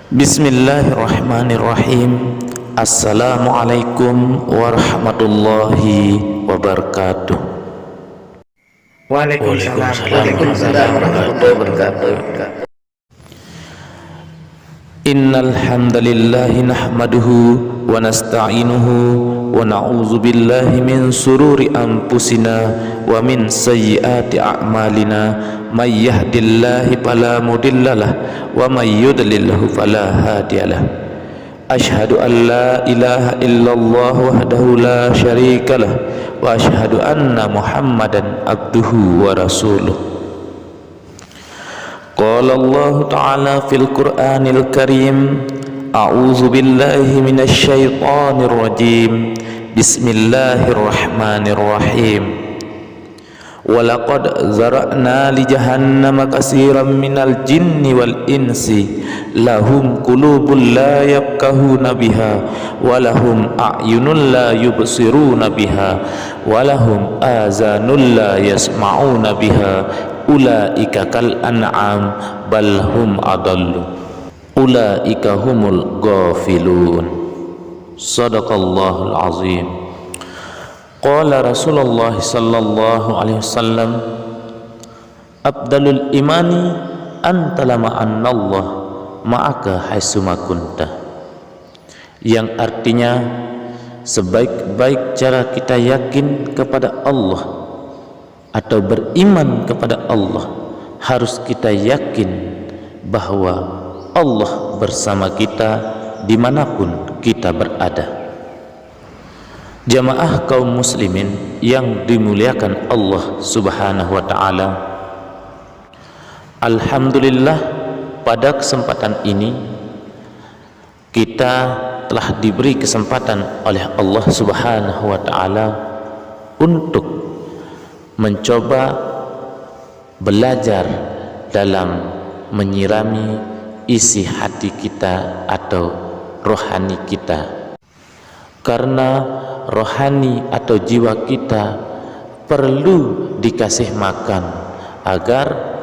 Bismillahirrahmanirrahim. Assalamualaikum warahmatullahi wabarakatuh. Waalaikumsalam warahmatullahi wabarakatuh. Innal hamdalillahi nahmaduhu wa nasta'inuhu wa na'udzu billahi min sururi anfusina wa min sayyiati a'malina. May yahdihillahu fala mudhillalah wa may yudlilhu fala hadiyalah. Asyhadu an la ilaha illallah wahdahu la syarikalah wa asyhadu anna Muhammadan abduhu wa rasuluh. Qala Allah Ta'ala fil Qur'anil Karim, a'udzu billahi minasy syaithanir rajim. Bismillahirrahmanirrahim. Walaqad zara'na li jahannama katsiran minal jinni wal insi lahum qulubun la yafqahuna biha wa lahum a'yunun la yubsiruna biha wa lahum azanun la yasma'una biha ulaika kal an'am bal hum adallu ulaika humul ghafilun. Shadaqallahul azim. Qala Rasulullah sallallahu alaihi wasallam, afdalul imani antalama annallah ma'aka haitsuma kunta, yang artinya sebaik-baik cara kita yakin kepada Allah atau beriman kepada Allah, harus kita yakin bahwa Allah bersama kita dimanapun kita berada. Jamaah kaum muslimin yang dimuliakan Allah subhanahu wa ta'ala, alhamdulillah pada kesempatan ini kita telah diberi kesempatan oleh Allah subhanahu wa ta'ala untuk mencoba belajar dalam menyirami isi hati kita atau rohani kita, karena rohani atau jiwa kita perlu dikasih makan agar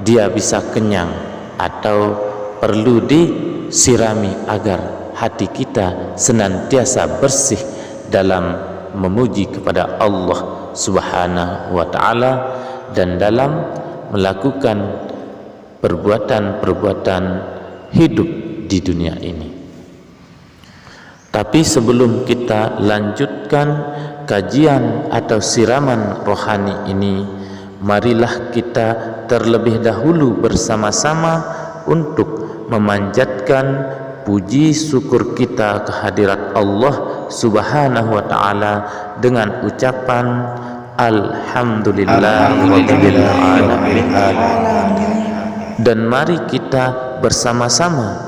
dia bisa kenyang, atau perlu disirami agar hati kita senantiasa bersih dalam memuji kepada Allah subhanahu wa ta'ala dan dalam melakukan perbuatan-perbuatan hidup di dunia ini. Tapi sebelum kita lanjutkan kajian atau siraman rohani ini, marilah kita terlebih dahulu bersama-sama untuk memanjatkan puji syukur kita kehadirat Allah subhanahu wa ta'ala dengan ucapan alhamdulillahirabbil alamin. Dan mari kita bersama-sama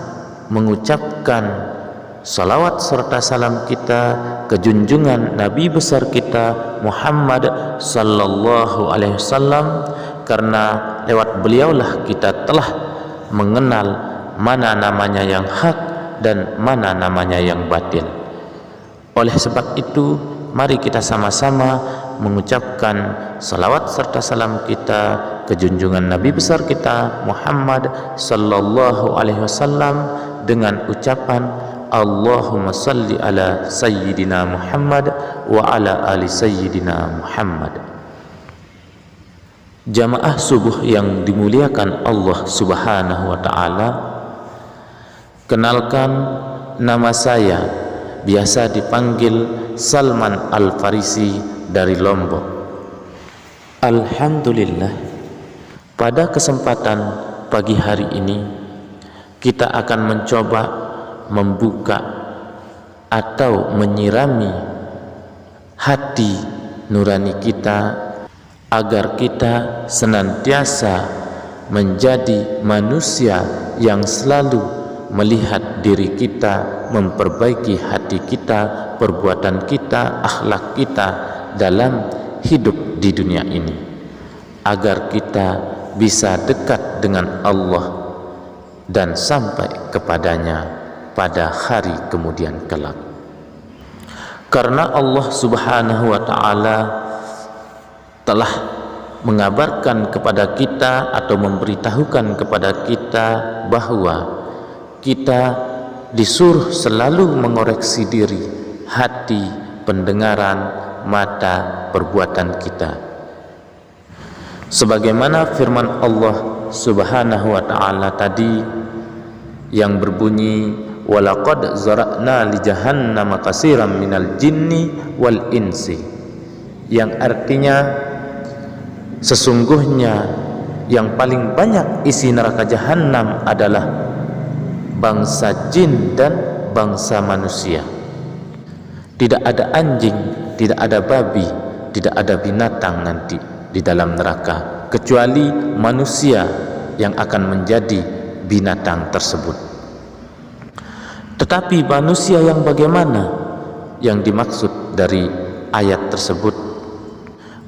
mengucapkan salawat serta salam kita ke junjungan Nabi besar kita Muhammad sallallahu alaihi wasallam, karena lewat beliaulah kita telah mengenal mana namanya yang hak dan mana namanya yang batil. Oleh sebab itu, mari kita sama-sama mengucapkan salawat serta salam kita ke junjungan Nabi besar kita Muhammad sallallahu alaihi wasallam dengan ucapan Allahumma salli ala sayyidina Muhammad wa ala ali sayyidina Muhammad. Jamaah subuh yang dimuliakan Allah subhanahu wa ta'ala, kenalkan, nama saya biasa dipanggil Salman Al-Farisi dari Lombok. Alhamdulillah, pada kesempatan pagi hari ini kita akan mencoba membuka atau menyirami hati nurani kita agar kita senantiasa menjadi manusia yang selalu melihat diri kita, memperbaiki hati kita, perbuatan kita, akhlak kita dalam hidup di dunia ini, agar kita bisa dekat dengan Allah dan sampai kepadanya pada hari kemudian kelak. Karena Allah subhanahu wa ta'ala telah mengabarkan kepada kita atau memberitahukan kepada kita bahwa kita disuruh selalu mengoreksi diri, hati, pendengaran, mata, perbuatan kita. Sebagaimana firman Allah Subhanahu wa ta'ala tadi yang berbunyi, walaqad zara'na li jahannama katsiran minal jinni wal insi, yang artinya sesungguhnya yang paling banyak isi neraka jahanam adalah bangsa jin dan bangsa manusia. Tidak ada anjing, tidak ada babi, tidak ada binatang nanti di dalam neraka, kecuali manusia yang akan menjadi binatang tersebut. Tetapi manusia yang bagaimana yang dimaksud dari ayat tersebut?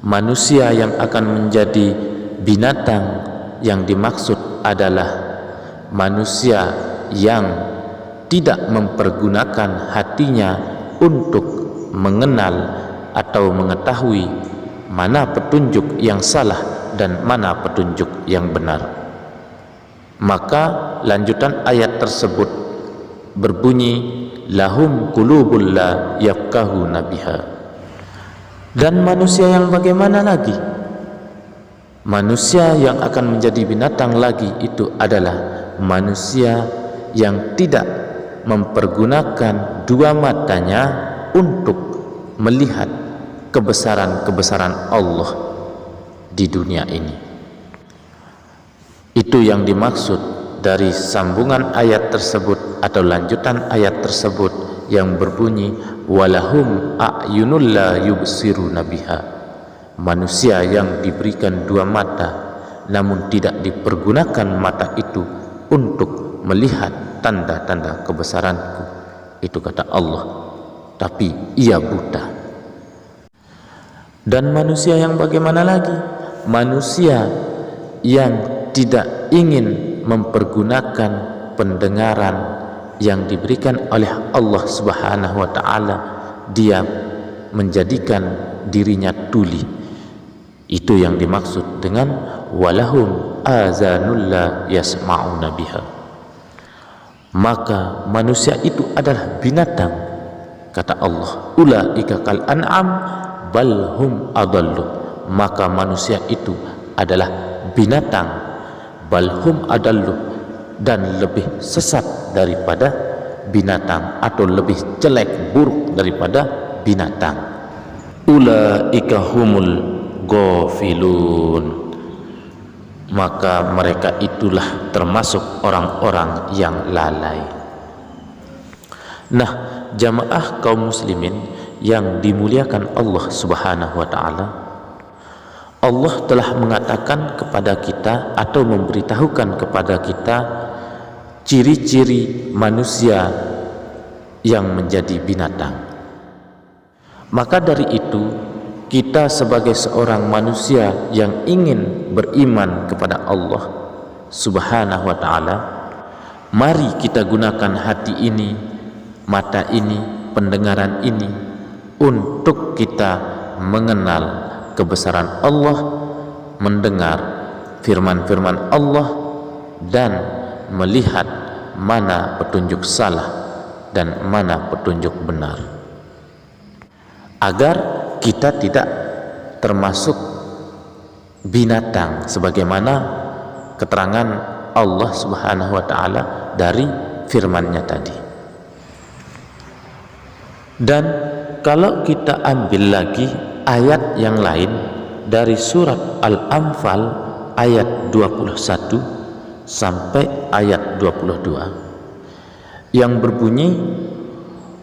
Manusia yang akan menjadi binatang yang dimaksud adalah manusia yang tidak mempergunakan hatinya untuk mengenal atau mengetahui mana petunjuk yang salah dan mana petunjuk yang benar. Maka lanjutan ayat tersebut berbunyi, lahum qulubul la yafqahuna biha. Dan manusia yang bagaimana lagi? Manusia yang akan menjadi binatang lagi itu adalah manusia yang tidak mempergunakan dua matanya untuk melihat kebesaran-kebesaran Allah di dunia ini. Itu yang dimaksud dari sambungan ayat tersebut atau lanjutan ayat tersebut yang berbunyi, walahum a'yunul la yubsiruna biha. Manusia yang diberikan dua mata namun tidak dipergunakan mata itu untuk melihat tanda-tanda kebesaranku, itu kata Allah, tapi ia buta. Dan manusia yang bagaimana lagi? Manusia yang tidak ingin mempergunakan pendengaran yang diberikan oleh Allah Subhanahu wa ta'ala, dia menjadikan dirinya tuli. Itu yang dimaksud dengan walahum azanul la yasma'una biha. Maka manusia itu adalah binatang, kata Allah, ulaika kal an'am bal hum adallu. Maka manusia itu adalah binatang, bal hum adallu, dan lebih sesat daripada binatang atau lebih jelek, buruk daripada binatang. Ulaika humul ghafilun. Maka mereka itulah termasuk orang-orang yang lalai. Nah, jamaah kaum muslimin yang dimuliakan Allah Subhanahu wa ta'ala, Allah telah mengatakan kepada kita atau memberitahukan kepada kita ciri-ciri manusia yang menjadi binatang. Maka dari itu, kita sebagai seorang manusia yang ingin beriman kepada Allah Subhanahu wa ta'ala, mari kita gunakan hati ini, mata ini, pendengaran ini untuk kita mengenal kebesaran Allah, mendengar firman-firman Allah, dan melihat mana petunjuk salah dan mana petunjuk benar, agar kita tidak termasuk binatang sebagaimana keterangan Allah Subhanahu wa ta'ala dari firman-Nya tadi. Dan kalau kita ambil lagi ayat yang lain dari surat Al-Anfal ayat 21 sampai ayat 22 yang berbunyi,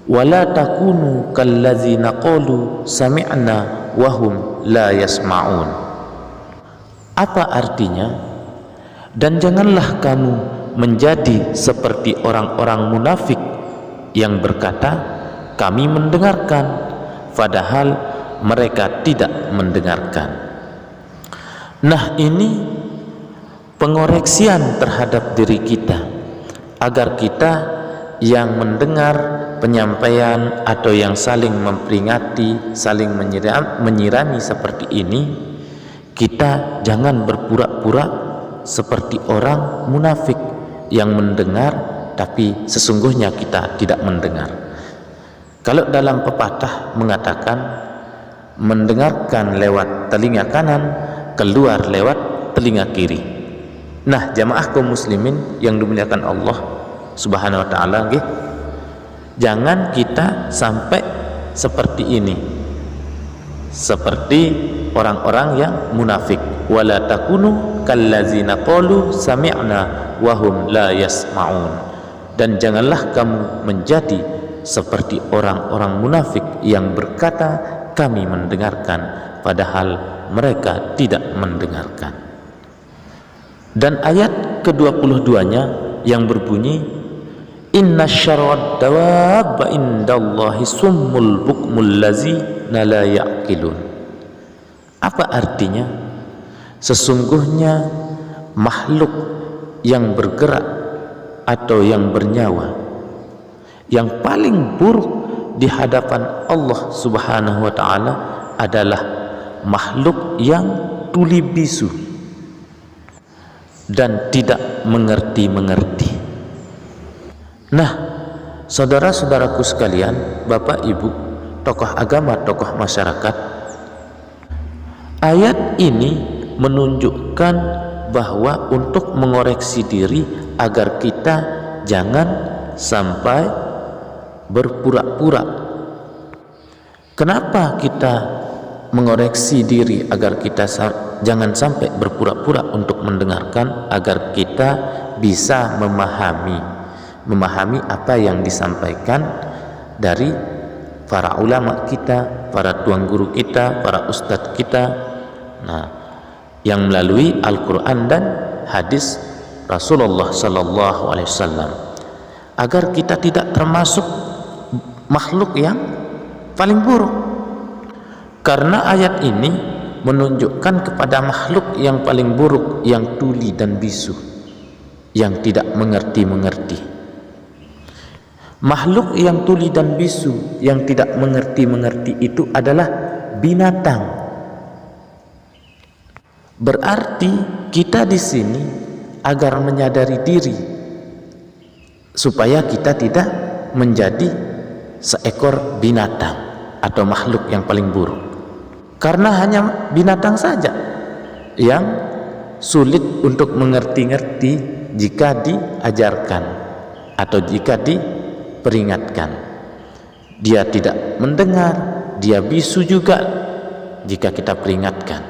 wala takunu kallazina qalu sami'na wahum la yasma'un. Apa artinya? Dan janganlah kamu menjadi seperti orang-orang munafik yang berkata, kami mendengarkan, padahal mereka tidak mendengarkan. Nah, ini pengoreksian terhadap diri kita, agar kita yang mendengar penyampaian atau yang saling memperingati, saling menyirami seperti ini, kita jangan berpura-pura seperti orang munafik yang mendengar tapi sesungguhnya kita tidak mendengar. Kalau dalam pepatah mengatakan mendengarkan lewat telinga kanan, keluar lewat telinga kiri. Nah, jamaah kaum muslimin yang dimuliakan Allah Subhanahu wa taala, jangan kita sampai seperti ini, seperti orang-orang yang munafik. Wala takunu kallazina qalu sami'na wa hum la yasma'un. Dan janganlah kamu menjadi seperti orang-orang munafik yang berkata kami mendengarkan padahal mereka tidak mendengarkan. Dan ayat ke-22-nya yang berbunyi inna syarrad dawab indallahi summul bukmul lazina la ya'qilun. Apa artinya? Sesungguhnya makhluk yang bergerak atau yang bernyawa yang paling buruk di hadapan Allah Subhanahu wa taala adalah makhluk yang tuli bisu dan tidak mengerti. Nah, saudara-saudaraku sekalian, Bapak Ibu, tokoh agama, tokoh masyarakat, ayat ini menunjukkan bahwa untuk mengoreksi diri agar kita jangan sampai berpura-pura. Kenapa kita mengoreksi diri agar kita jangan sampai berpura-pura untuk mendengarkan, agar kita bisa memahami apa yang disampaikan dari para ulama kita, para tuan guru kita, para ustadz kita, yang melalui Al-Quran dan hadis Rasulullah Sallallahu Alaihi Wasallam, agar kita tidak termasuk makhluk yang paling buruk. Karena ayat ini menunjukkan kepada makhluk yang paling buruk, yang tuli dan bisu, yang tidak mengerti. Makhluk yang tuli dan bisu, yang tidak mengerti itu adalah binatang. Berarti kita di sini agar menyadari diri supaya kita tidak menjadi seekor binatang atau makhluk yang paling buruk. Karena hanya binatang saja yang sulit untuk mengerti jika diajarkan atau jika diperingatkan. Dia tidak mendengar, dia bisu juga jika kita peringatkan.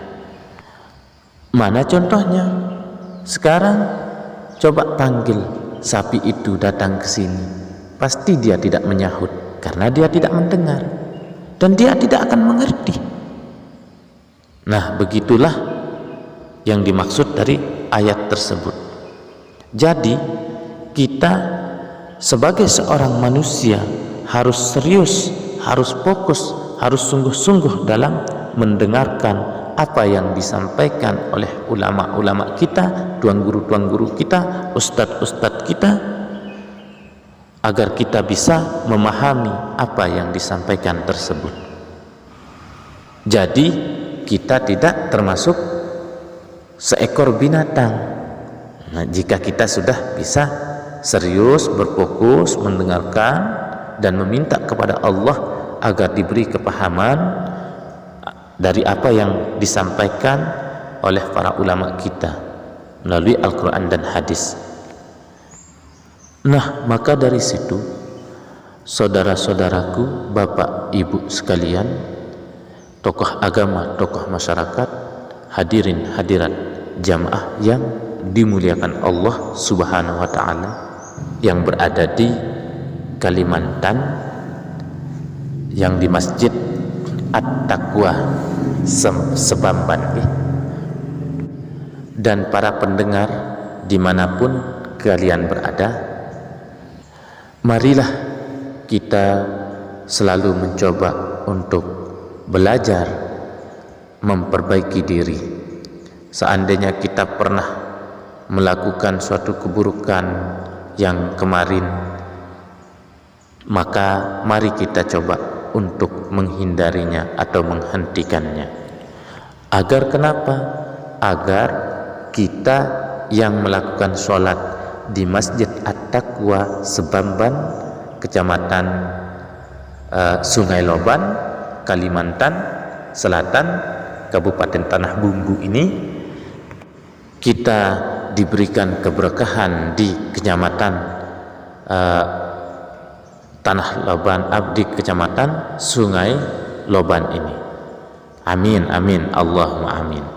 Mana contohnya? Sekarang coba panggil sapi itu datang ke sini, pasti dia tidak menyahut karena dia tidak mendengar dan dia tidak akan mengerti. Nah, begitulah yang dimaksud dari ayat tersebut. Jadi kita sebagai seorang manusia harus serius, harus fokus, harus sungguh-sungguh dalam mendengarkan apa yang disampaikan oleh ulama-ulama kita, tuan guru kita, ustadz kita, agar kita bisa memahami apa yang disampaikan tersebut. Jadi kita tidak termasuk seekor binatang. Nah, jika kita sudah bisa serius berfokus mendengarkan dan meminta kepada Allah agar diberi kepahaman dari apa yang disampaikan oleh para ulama kita melalui Al-Quran dan hadis. Nah, maka dari situ, saudara-saudaraku, bapak ibu sekalian, tokoh agama, tokoh masyarakat, hadirin hadirat jamaah yang dimuliakan Allah Subhanahu wa taala, yang berada di Kalimantan, yang di Masjid At-Taqwa Sebamban, dan para pendengar dimanapun kalian berada, marilah kita selalu mencoba untuk belajar memperbaiki diri. Seandainya kita pernah melakukan suatu keburukan yang kemarin, maka mari kita coba untuk menghindarinya atau menghentikannya. Agar kenapa? Agar kita yang melakukan sholat di Masjid At-Taqwa Sebamban, Kecamatan Sungai Loban, Kalimantan Selatan, Kabupaten Tanah Bumbu ini, kita diberikan keberkahan di Kecamatan Tanah Loban, di Kecamatan Sungai Loban ini. Amin, amin, Allahumma amin.